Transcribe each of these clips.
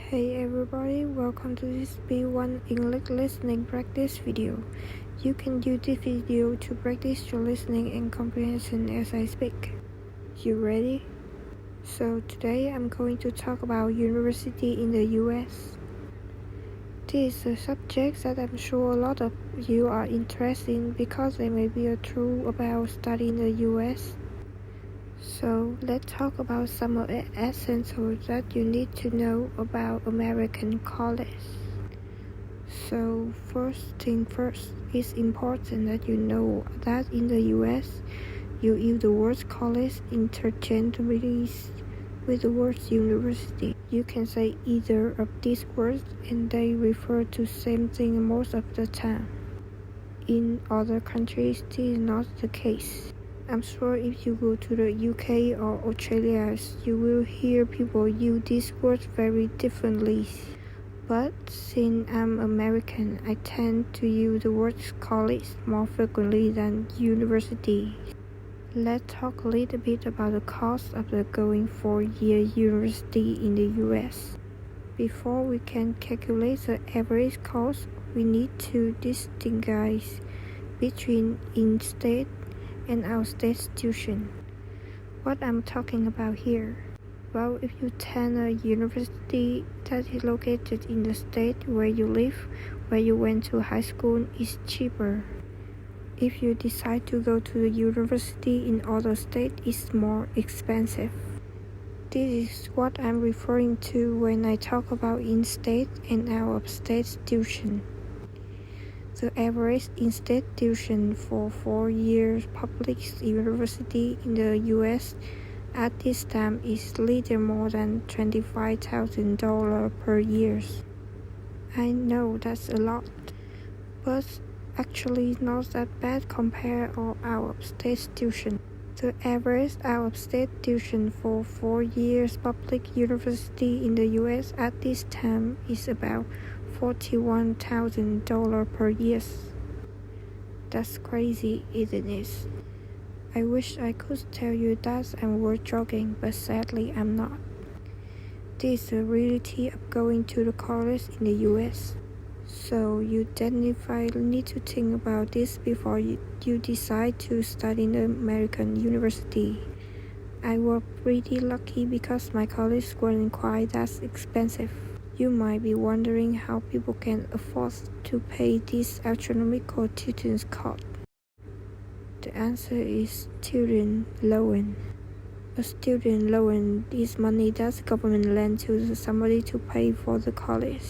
Hey everybody, welcome to this B1 English listening practice video. You can use this video to practice your listening and comprehension as I speak. You ready? So today I'm going to talk about university in the US. This is a subject that I'm sure a lot of you are interested in because there may be a truth about studying in the US. So let's talk about some of the essentials that you need to know about American college. So first thing first, it's important that you know that in the US, you use the word college interchangeably with the word university. You can say either of these words and they refer to same thing most of the time. In other countries, this is not the case. I'm sure if you go to the UK or Australia, you will hear people use these words very differently. But since I'm American, I tend to use the word college more frequently than university. Let's talk a little bit about the cost of the going 4-year university in the US. Before we can calculate the average cost, we need to distinguish between in-state and out-state tuition. What I'm talking about here? Well, if you attend a university that is located in the state where you live, where you went to high school, it's cheaper. If you decide to go to the university in other state, it's more expensive. This is what I'm referring to when I talk about in-state and out-of-state tuition. The average in-state tuition for 4-year public university in the US at this time is little more than $25,000 per year. I know that's a lot, but actually not that bad compared to out-of-state tuition. The average out-of-state tuition for 4 years public university in the US at this time is about $41,000 per year. That's crazy, isn't it? I wish I could tell you that I'm worth joking, but sadly I'm not. This is the reality of going to the college in the US. So you definitely need to think about this before you decide to study in the American university. I was pretty lucky because my college wasn't quite that expensive. You might be wondering how people can afford to pay this astronomical tuition cost. The answer is student loan. A student loan is money that the government lends to somebody to pay for the college.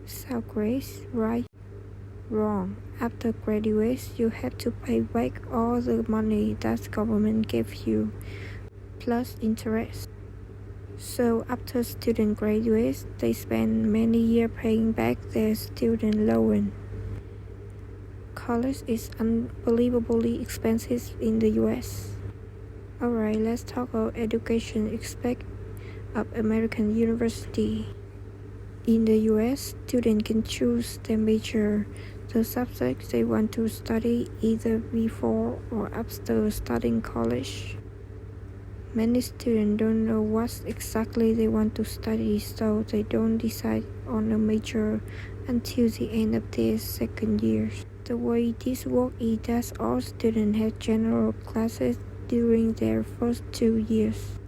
Sounds great, right? Wrong. After graduation, you have to pay back all the money that the government gave you, plus interest. So after students graduate, they spend many years paying back their student loan. College is unbelievably expensive in the US. Alright, let's talk about education aspect of American university. In the US, students can choose their major, the subject they want to study either before or after studying college. Many students don't know what exactly they want to study, so they don't decide on a major until the end of their second year. The way this works is that all students have general classes during their first 2 years.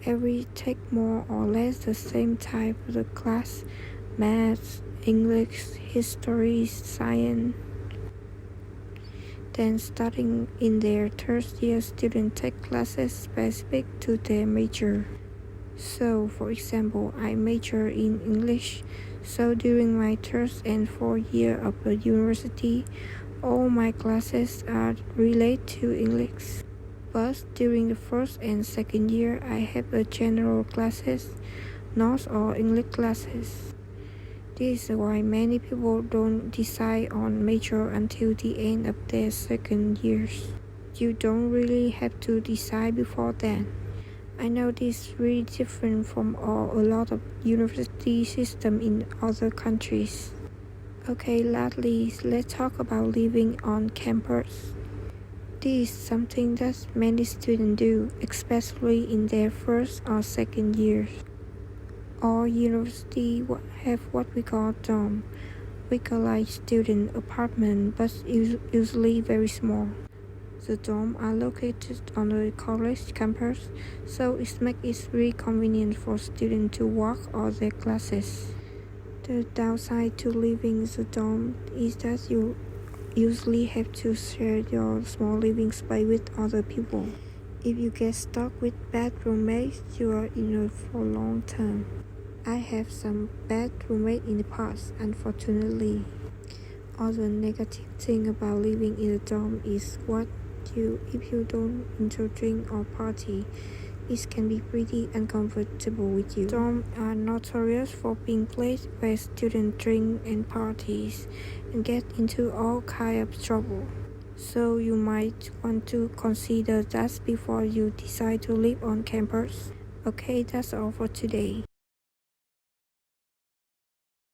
Every take more or less the same type of class: math, English, history, science. Then starting in their third year, students take classes specific to their major. So, for example, I major in English, so during my third and fourth year of the university, all my classes are related to English. But during the first and second year, I have a general classes, not all English classes. This is why many people don't decide on major until the end of their second years. You don't really have to decide before then. I know this is really different from a lot of university systems in other countries. Okay, lastly, let's talk about living on campus. This is something that many students do, especially in their first or second years. All universities have what we call dorm. We call like student apartment, but usually very small. The dorms are located on the college campus, so it makes it really convenient for students to work or their classes. The downside to living in the dorm is that you usually have to share your small living space with other people. If you get stuck with bad roommates, you are in it for long term. I have some bad roommates in the past, unfortunately. Other negative thing about living in a dorm is if you don't enjoy drink or party, it can be pretty uncomfortable with you. Dorms are notorious for being places where students drink and parties and get into all kinds of trouble. So you might want to consider that before you decide to live on campus. Okay, that's all for today.